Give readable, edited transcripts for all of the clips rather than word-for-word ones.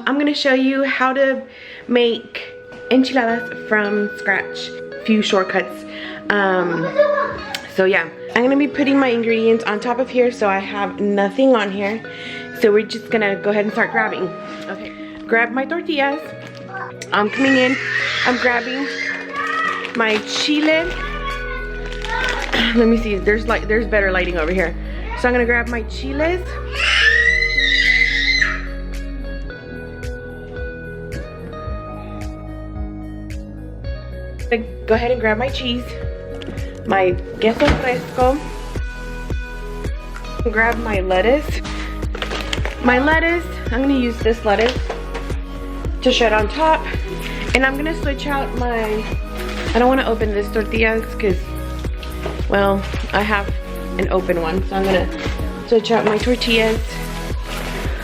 I'm gonna show you how to make enchiladas from scratch. A few shortcuts. So yeah, I'm gonna be putting my ingredients on top of here so I have nothing on here. So we're just gonna go ahead and start grabbing. Okay, grab my tortillas. I'm coming in, I'm grabbing my chile. Let me see, there's better lighting over here. So I'm gonna grab my chiles. Go ahead and grab my cheese, my queso fresco. Grab my lettuce. My lettuce, I'm gonna use this lettuce to shred on top. And I'm gonna switch out my, I don't wanna open this tortillas because, well, I have an open one. So I'm gonna switch out my tortillas.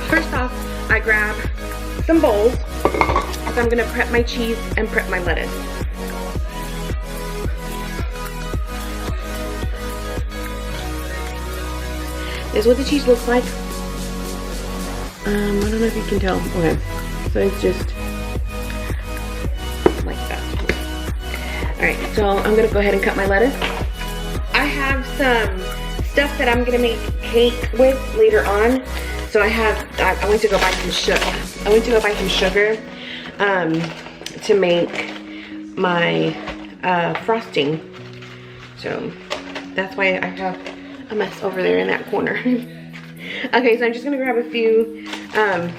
First off, I grab some bowls. So I'm gonna prep my cheese and prep my lettuce. This is what the cheese looks like. I don't know if you can tell. Okay, so it's just like that. Alright, so I'm gonna go ahead and cut my lettuce. I have some stuff that I'm gonna make cake with later on. So I went to go buy some sugar. I went to go buy some sugar to make my frosting. So that's why I have a mess over there in that corner. Okay, so I'm just gonna grab a few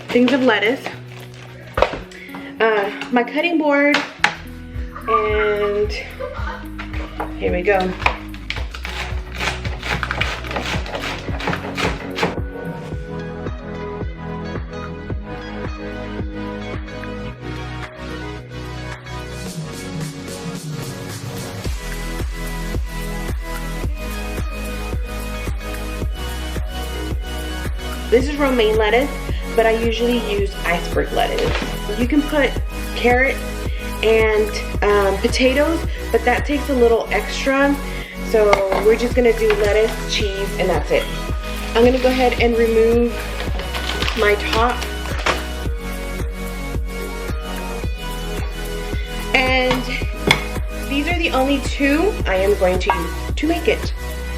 things of lettuce, my cutting board, and here we go. This is romaine lettuce, but I usually use iceberg lettuce. You can put carrots and potatoes, but that takes a little extra. So we're just gonna do lettuce, cheese, and that's it. I'm gonna go ahead and remove my top. And these are the only two I am going to use to make it.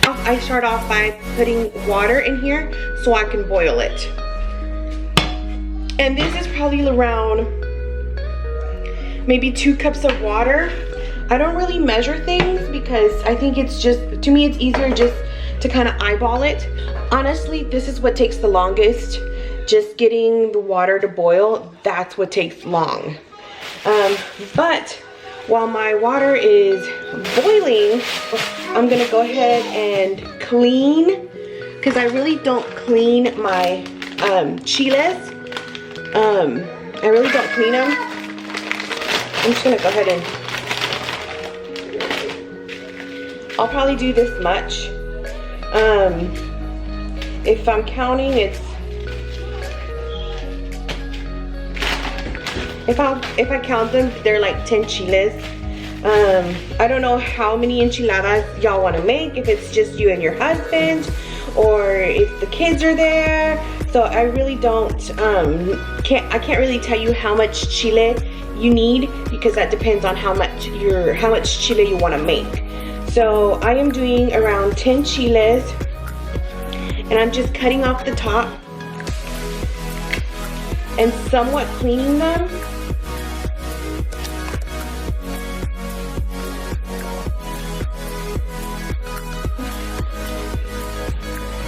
I start off by putting water in here so I can boil it. And this is probably around maybe 2 cups of water. I don't really measure things because I think it's just, to me it's easier just to kind of eyeball it. Honestly, this is what takes the longest. Just getting the water to boil, that's what takes long. But while my water is boiling, I'm gonna go ahead and clean, because I really don't clean my chiles. I really don't clean them. I'm just gonna go ahead and, I'll probably do this much. If I'm counting, it's, if I count them, they're like 10 chiles. I don't know how many enchiladas y'all want to make, if it's just you and your husband, or if the kids are there. So I really don't, I can't really tell you how much chile you need, because that depends on how much chile you want to make. So I am doing around 10 chiles, and I'm just cutting off the top and somewhat cleaning them.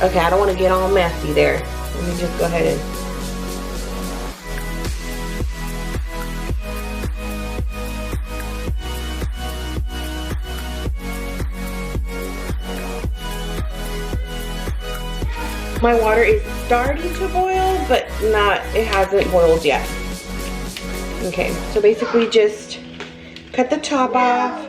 Okay, I don't want to get all messy there. Let me just go ahead and... My water is starting to boil, but it hasn't boiled yet. Okay, so basically just cut the top off.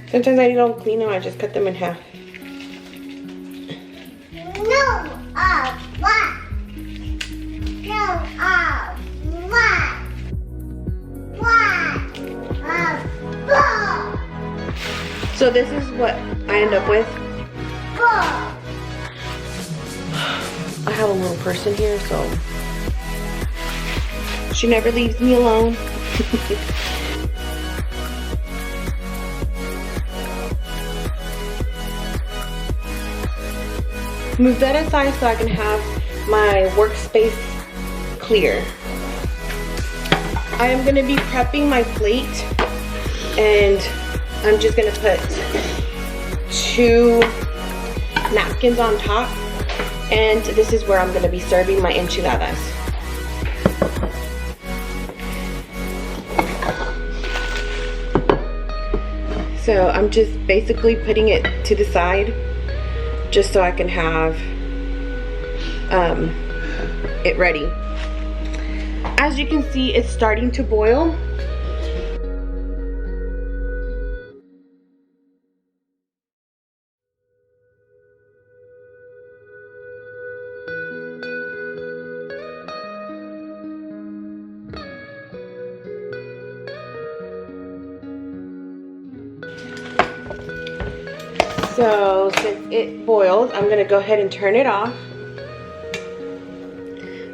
Sometimes I don't clean them, I just cut them in half. No, what? No, what? So this is what I end up with. I have a little person here, so she never leaves me alone. Move that aside so I can have my workspace clear. I am gonna be prepping my plate, and I'm just gonna put 2 napkins on top, and this is where I'm gonna be serving my enchiladas. So I'm just basically putting it to the side just so I can have it ready. As you can see, it's starting to boil. So since it boiled, I'm gonna go ahead and turn it off.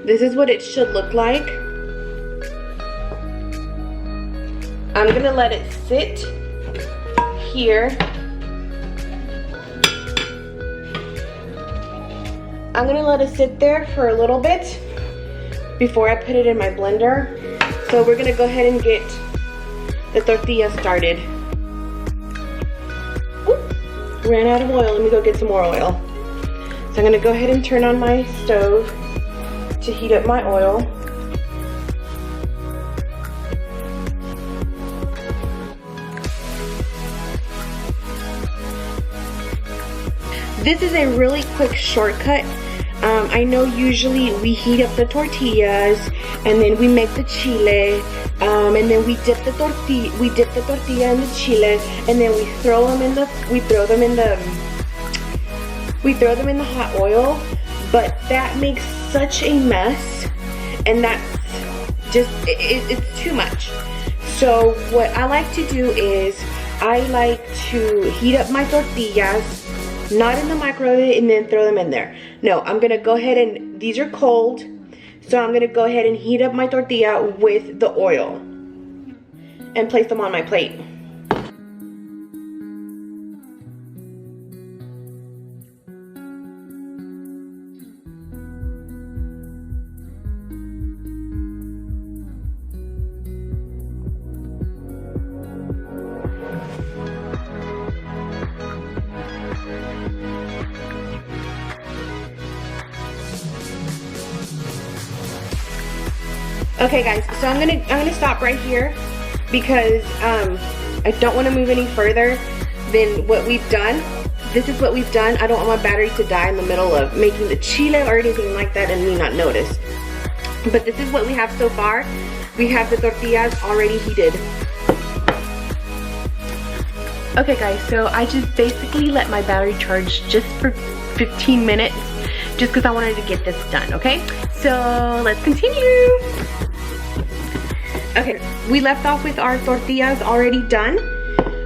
This is what it should look like. I'm gonna let it sit here. I'm gonna let it sit there for a little bit before I put it in my blender. So we're gonna go ahead and get the tortillas started. Ran out of oil. Let me go get some more oil. So I'm gonna go ahead and turn on my stove to heat up my oil. This is a really quick shortcut. I know usually we heat up the tortillas and then we make the chile, and then we dip the tortilla in the chile, and then we throw them in the hot oil. But that makes such a mess, and that's just it's too much. So what I like to do is I like to heat up my tortillas, not in the microwave and then throw them in there. No, I'm gonna go ahead and, these are cold, so I'm gonna go ahead and heat up my tortilla with the oil and place them on my plate. Okay guys, so I'm gonna stop right here because I don't want to move any further than what we've done. This is what we've done. I don't want my battery to die in the middle of making the chile or anything like that and me not notice. But this is what we have so far. We have the tortillas already heated. Okay guys, so I just basically let my battery charge just for 15 minutes just because I wanted to get this done, okay? So let's continue. Okay, we left off with our tortillas already done.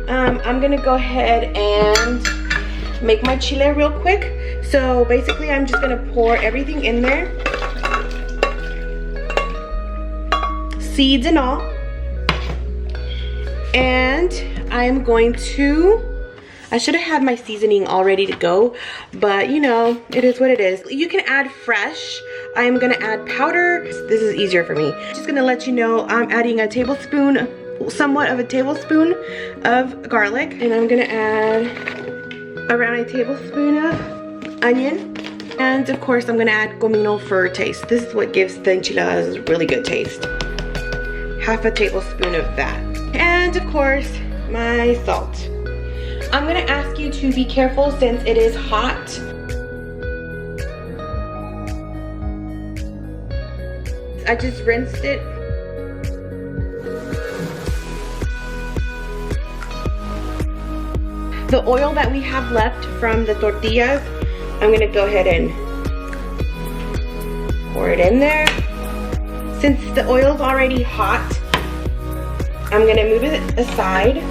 I'm gonna go ahead and make my chile real quick. So basically I'm just gonna pour everything in there, seeds and all, and I'm going to, I should have had my seasoning all ready to go, but you know, it is what it is. You can add fresh. I'm gonna add powder. This is easier for me. Just gonna let you know I'm adding a tablespoon, somewhat of a tablespoon of garlic, and I'm gonna add around a tablespoon of onion, and of course I'm gonna add Comino for taste. This is what gives the enchiladas a really good taste. Half a tablespoon of that, and of course my salt. I'm gonna ask you to be careful since it is hot. I just rinsed it. The oil that we have left from the tortillas, I'm gonna go ahead and pour it in there. Since the oil's already hot, I'm gonna move it aside.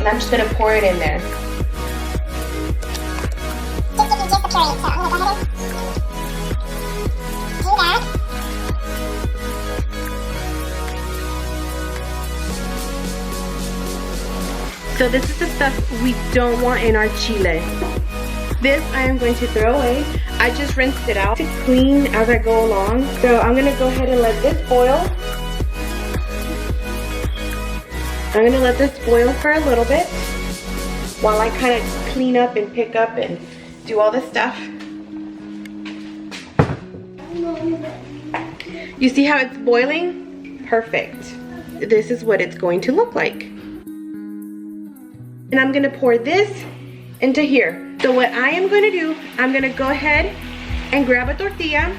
I'm just gonna pour it in there. Just give me just the puree, so I'm gonna go ahead and do that. So this is the stuff we don't want in our chile. This I am going to throw away. I just rinsed it out to clean as I go along. So I'm gonna go ahead and let this boil. I'm gonna let this boil for a little bit while I kind of clean up and pick up and do all this stuff. You see how it's boiling? Perfect. This is what it's going to look like. And I'm gonna pour this into here. So what I am gonna do, I'm gonna go ahead and grab a tortilla,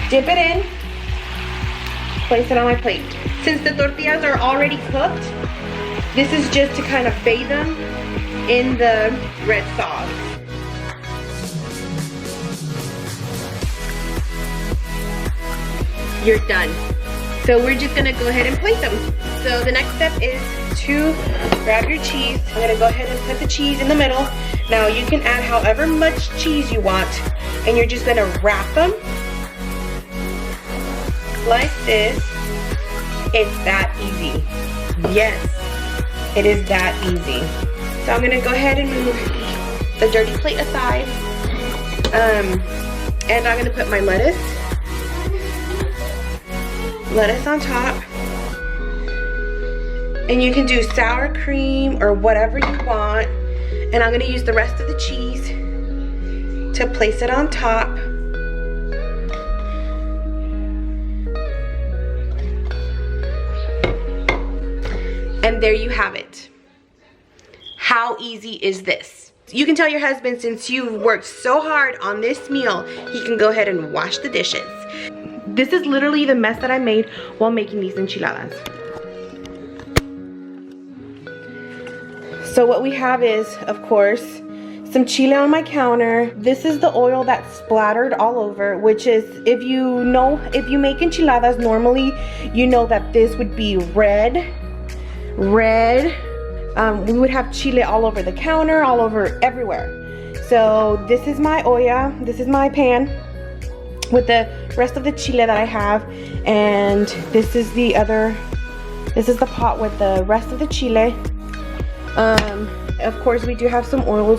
dip it in, place it on my plate. Since the tortillas are already cooked, this is just to kind of bathe them in the red sauce. You're done. So we're just gonna go ahead and plate them. So the next step is to grab your cheese. I'm gonna go ahead and put the cheese in the middle. Now you can add however much cheese you want, and you're just gonna wrap them like this. It's that easy. Yes, it is that easy. So I'm gonna go ahead and move the dirty plate aside. And I'm gonna put my lettuce on top. And you can do sour cream or whatever you want. And I'm gonna use the rest of the cheese to place it on top. And there you have it. How easy is this? You can tell your husband, since you've worked so hard on this meal, he can go ahead and wash the dishes. This is literally the mess that I made while making these enchiladas. So what we have is, of course, some chile on my counter. This is the oil that's splattered all over, which is, if you make enchiladas normally, you know that this would be red. We would have chile all over the counter, all over everywhere. So this is my olla, this is my pan with the rest of the chile that I have, and this is the pot with the rest of the chile. Of course, we do have some oil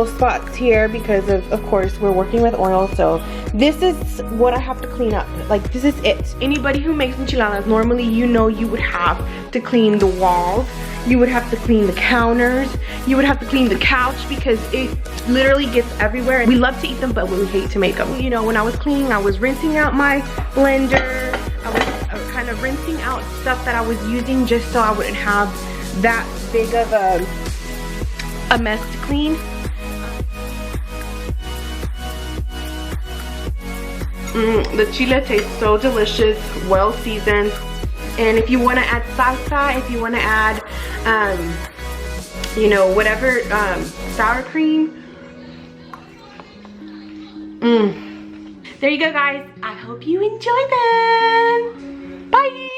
spots here because of course we're working with oil. So this is what I have to clean up. Like, this is it. Anybody who makes enchiladas, normally you would have to clean the walls, you would have to clean the counters, you would have to clean the couch because it literally gets everywhere. We love to eat them, but we hate to make them. You know, when I was cleaning, I was rinsing out my blender. I was kind of rinsing out stuff that I was using just so I wouldn't have that big of a mess to clean. The chile tastes so delicious, well seasoned. And if you want to add salsa, if you want to add, you know, whatever, sour cream. There you go, guys. I hope you enjoy them. Bye.